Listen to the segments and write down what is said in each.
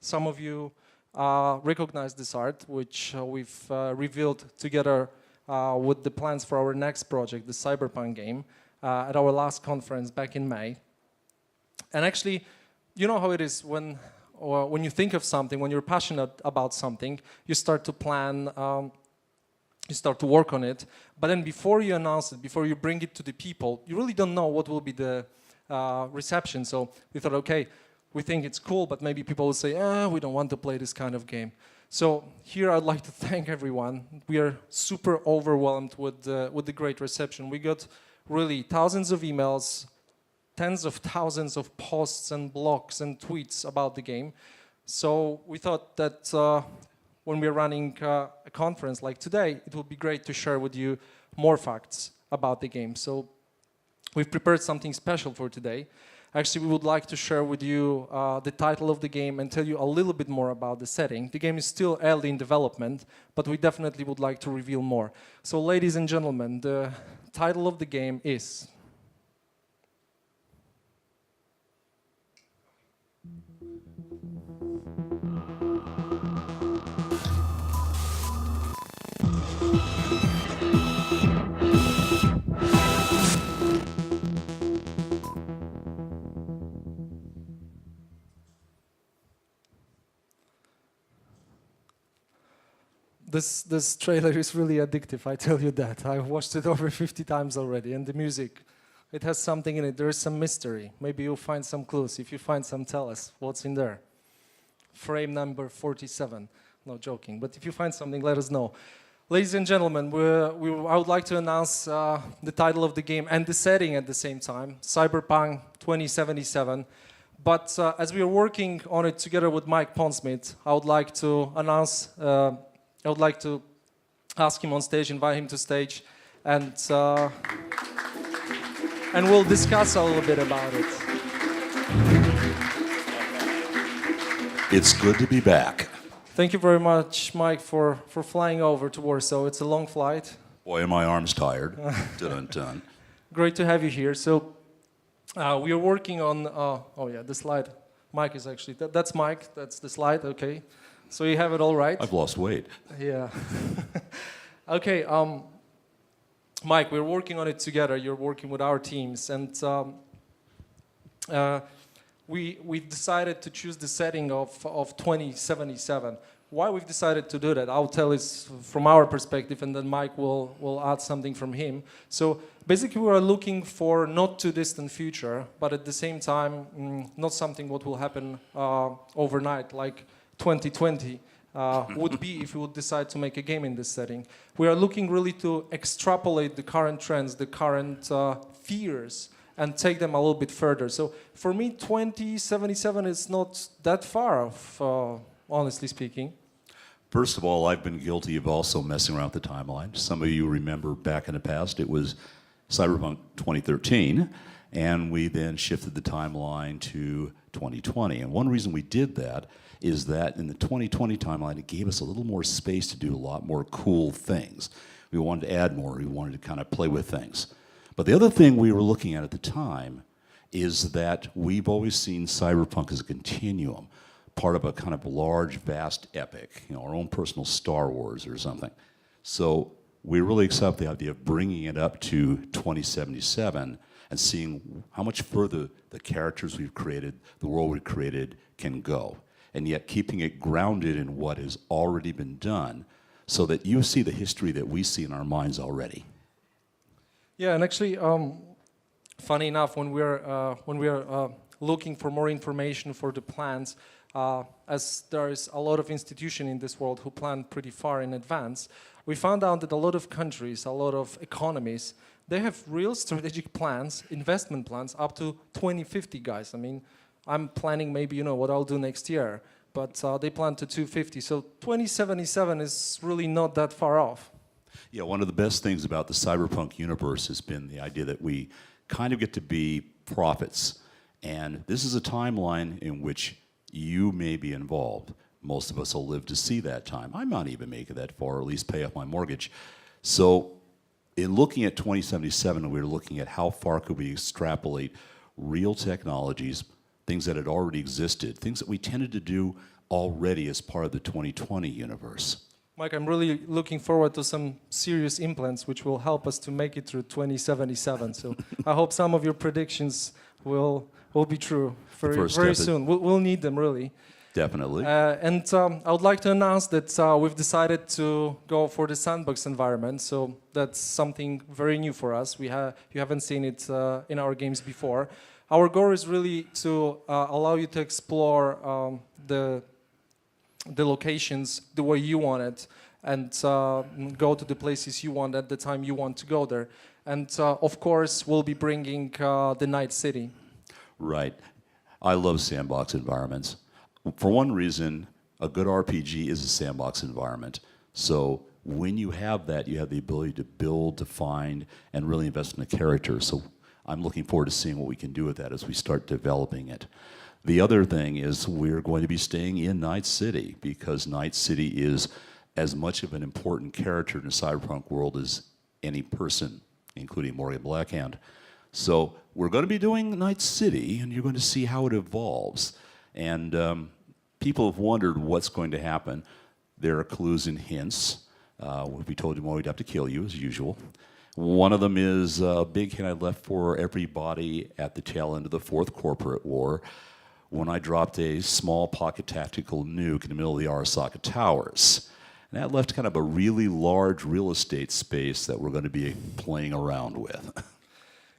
Some of you recognize this art, which we've revealed together with the plans for our next project, the Cyberpunk game, at our last conference back in May. And actually, you know how it is when you think of something, when you're passionate about something, you start to plan, you start to work on it, but then before you announce it, before you bring it to the people, you really don't know what will be the reception. So we thought, okay, we think it's cool, but maybe people will say, we don't want to play this kind of game. So here I'd like to thank everyone. We are super overwhelmed with the great reception. We got really thousands of emails, tens of thousands of posts and blogs and tweets about the game. So we thought that when we're running a conference like today, it would be great to share with you more facts about the game. So we've prepared something special for today. Actually, we would like to share with you the title of the game and tell you a little bit more about the setting. The game is still early in development, but we definitely would like to reveal more. So, ladies and gentlemen, the title of the game is... This trailer is really addictive, I tell you that. I've watched it over 50 times already, and the music, it has something in it. There is some mystery. Maybe you'll find some clues. If you find some, tell us what's in there. Frame number 47. No joking, but if you find something, let us know. Ladies and gentlemen, I would like to announce the title of the game and the setting at the same time, Cyberpunk 2077. But as we are working on it together with Mike Pondsmith, I would like to announce I would like to ask him on stage, invite him to stage, and we'll discuss a little bit about it. It's good to be back. Thank you very much, Mike, for flying over to Warsaw. It's a long flight. Boy, are my arms tired. Dun-dun-dun. Great to have you here. So we are working on, the slide. Mike is actually, that's Mike, that's the slide, okay. So you have it all right? I've lost weight. Yeah. Okay, Mike, we're working on it together. You're working with our teams, and we decided to choose the setting of 2077. Why we've decided to do that, I'll tell it from our perspective, and then Mike will add something from him. So basically, we are looking for not too distant future, but at the same time, not something what will happen overnight, like 2020 would be if we would decide to make a game in this setting. We are looking really to extrapolate the current trends, the current fears, and take them a little bit further. So for me, 2077 is not that far off, honestly speaking. First of all, I've been guilty of also messing around with the timeline. Some of you remember back in the past, it was Cyberpunk 2013, and we then shifted the timeline to 2020. And one reason we did that is that in the 2020 timeline, it gave us a little more space to do a lot more cool things. We wanted to add more. We wanted to kind of play with things. But the other thing we were looking at the time is that we've always seen Cyberpunk as a continuum, part of a kind of large, vast epic, our own personal Star Wars or something. So we're really excited with the idea of bringing it up to 2077 and seeing how much further the characters we've created, the world we've created, can go. And yet keeping it grounded in what has already been done so that you see the history that we see in our minds already. Yeah, and actually, funny enough, when we're looking for more information for the plans, as there is a lot of institutions in this world who plan pretty far in advance, we found out that a lot of countries, a lot of economies, they have real strategic plans, investment plans, up to 2050, guys. I mean, I'm planning maybe, what I'll do next year, but they plan to 250. So 2077 is really not that far off. Yeah, one of the best things about the cyberpunk universe has been the idea that we kind of get to be prophets. And this is a timeline in which you may be involved. Most of us will live to see that time. I might even make it that far, or at least pay off my mortgage. So in looking at 2077, we were looking at how far could we extrapolate real technologies, things that had already existed, things that we tended to do already as part of the 2020 universe. Mike, I'm really looking forward to some serious implants which will help us to make it through 2077. So I hope some of your predictions will be true very soon. We'll need them, really. Definitely. And I would like to announce that we've decided to go for the sandbox environment. So that's something very new for us. You haven't seen it in our games before. Our goal is really to allow you to explore the locations the way you want it, and go to the places you want at the time you want to go there. And of course, we'll be bringing the Night City. Right. I love sandbox environments. For one reason, a good RPG is a sandbox environment. So when you have that, you have the ability to build, to find, and really invest in a character. So I'm looking forward to seeing what we can do with that as we start developing it. The other thing is we're going to be staying in Night City, because Night City is as much of an important character in the cyberpunk world as any person, including Morgan Blackhand. So we're going to be doing Night City, and you're going to see how it evolves. And people have wondered what's going to happen. There are clues and hints. We told you more, we'd have to kill you, as usual. One of them is a big hint I left for everybody at the tail end of the Fourth Corporate War, when I dropped a small pocket tactical nuke in the middle of the Arasaka Towers. And that left kind of a really large real estate space that we're going to be playing around with.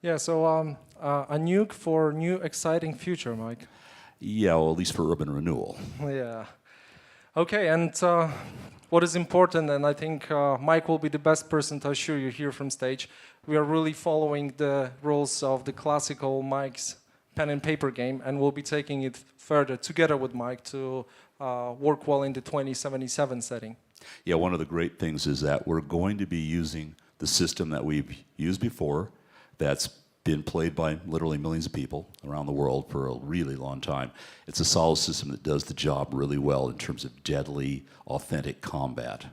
Yeah, so a nuke for new exciting future, Mike. Yeah, well, at least for urban renewal. Yeah. Okay, and what is important, and I think Mike will be the best person to assure you here from stage, we are really following the rules of the classical Mike's pen and paper game, and we'll be taking it further together with Mike to work well in the 2077 setting. Yeah, one of the great things is that we're going to be using the system that we've used before, that's been played by literally millions of people around the world for a really long time. It's a solid system that does the job really well in terms of deadly, authentic combat.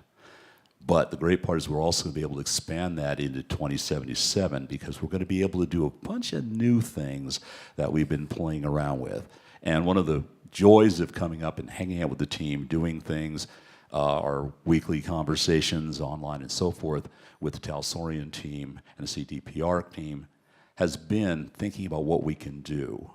But the great part is we're also going to be able to expand that into 2077, because we're going to be able to do a bunch of new things that we've been playing around with. And one of the joys of coming up and hanging out with the team, doing things, our weekly conversations online and so forth with the Talsorian team and the CDPR team, has been thinking about what we can do.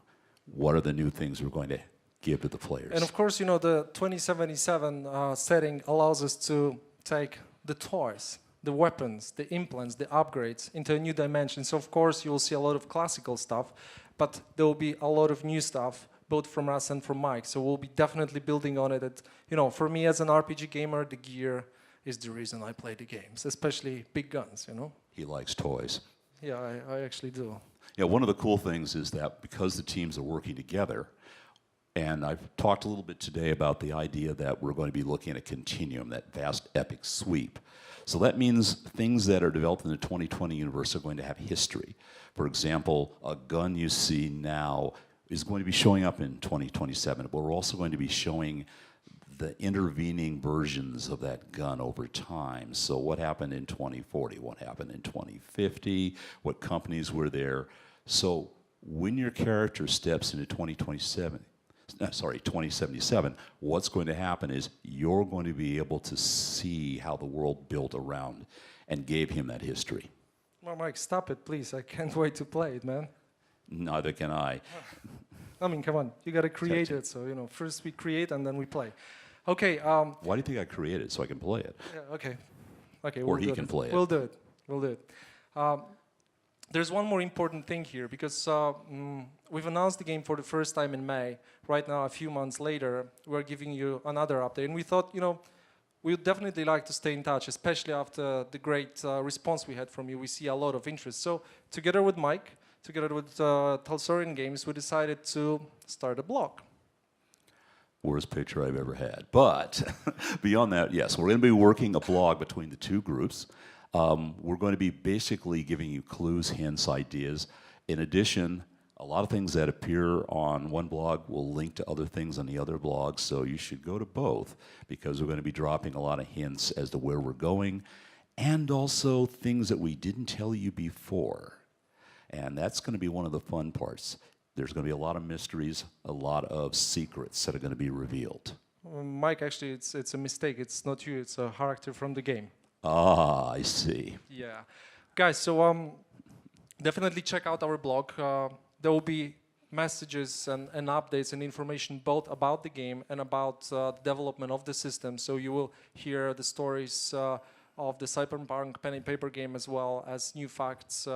What are the new things we're going to give to the players? And of course, you know, the 2077 setting allows us to take the toys, the weapons, the implants, the upgrades into a new dimension. So of course, you will see a lot of classical stuff, but there will be a lot of new stuff, both from us and from Mike. So we'll be definitely building on it. That, you know, for me as an RPG gamer, the gear is the reason I play the games, especially big guns, you know? He likes toys. Yeah, I actually do. Yeah, one of the cool things is that because the teams are working together, and I've talked a little bit today about the idea that we're going to be looking at a continuum, that vast epic sweep. So that means things that are developed in the 2020 universe are going to have history. For example, a gun you see now is going to be showing up in 2027, but we're also going to be showing the intervening versions of that gun over time. So what happened in 2040, what happened in 2050, what companies were there. So when your character steps into 2077, what's going to happen is you're going to be able to see how the world built around and gave him that history. Well, Mike, stop it, please. I can't wait to play it, man. Neither can I. I mean, come on. You got to create it. So, you know, first we create and then we play. Okay. Why do you think I created it? So I can play it. Yeah, okay. Okay. Or he can play it. We'll do it. We'll do it. There's one more important thing here, because we've announced the game for the first time in May. Right now, a few months later, we're giving you another update. And we thought, you know, we would definitely like to stay in touch, especially after the great response we had from you. We see a lot of interest. So together with Mike, together with Talsorian Games, we decided to start a blog. Worst picture I've ever had. But beyond that, yes, we're going to be working a blog between the two groups. We're going to be basically giving you clues, hints, ideas. In addition, a lot of things that appear on one blog will link to other things on the other blog, so you should go to both, because we're going to be dropping a lot of hints as to where we're going, and also things that we didn't tell you before. And that's going to be one of the fun parts. There's going to be a lot of mysteries, a lot of secrets that are going to be revealed. Mike, actually, it's a mistake. It's not you. It's a character from the game. Ah, I see. Yeah. Guys, so definitely check out our blog. There will be messages and updates and information both about the game and about the development of the system. So you will hear the stories of the Cyberpunk pen and paper game, as well as new facts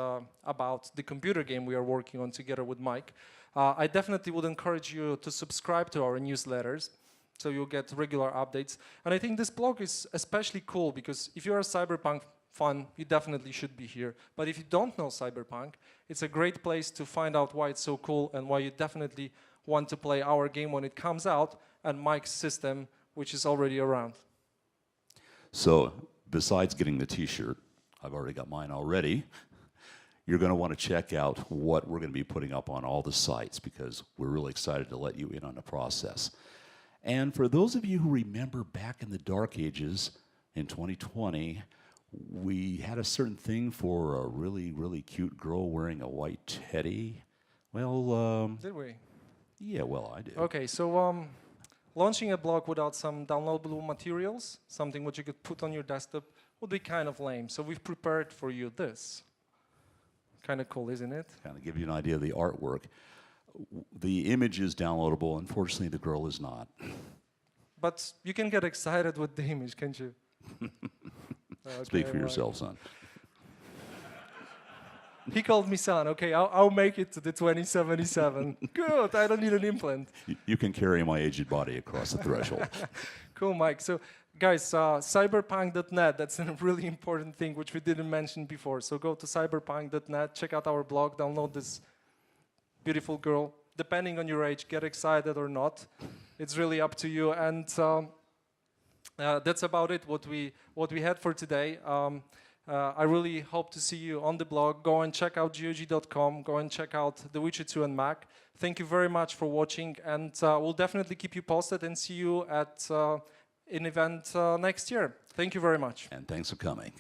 about the computer game we are working on together with Mike. I definitely would encourage you to subscribe to our newsletters, so you'll get regular updates. And I think this blog is especially cool because if you're a Cyberpunk fan, you definitely should be here. But if you don't know Cyberpunk, it's a great place to find out why it's so cool and why you definitely want to play our game when it comes out, and Mike's system, which is already around. So, besides getting the t-shirt, I've already got mine already, you're going to want to check out what we're going to be putting up on all the sites, because we're really excited to let you in on the process. And for those of you who remember back in the dark ages in 2020, we had a certain thing for a really, really cute girl wearing a white teddy. Well, Did we? yeah, well, I did. Okay, so launching a blog without some downloadable materials, something which you could put on your desktop, would be kind of lame. So we've prepared for you this. Kind of cool, isn't it? Kind of give you an idea of the artwork. The image is downloadable. Unfortunately, the girl is not. But you can get excited with the image, can't you? Okay, Speak for yourself, son. He called me son. Okay, I'll make it to the 2077. Good, I don't need an implant. You can carry my aged body across the threshold. Cool, Mike. So, guys, cyberpunk.net, that's a really important thing which we didn't mention before. So go to cyberpunk.net, check out our blog, download this beautiful girl. Depending on your age, get excited or not. It's really up to you. And that's about it, what we had for today. I really hope to see you on the blog. Go and check out GOG.com. Go and check out The Witcher 2 and Mac. Thank you very much for watching, and we'll definitely keep you posted and see you at an event next year. Thank you very much. And thanks for coming.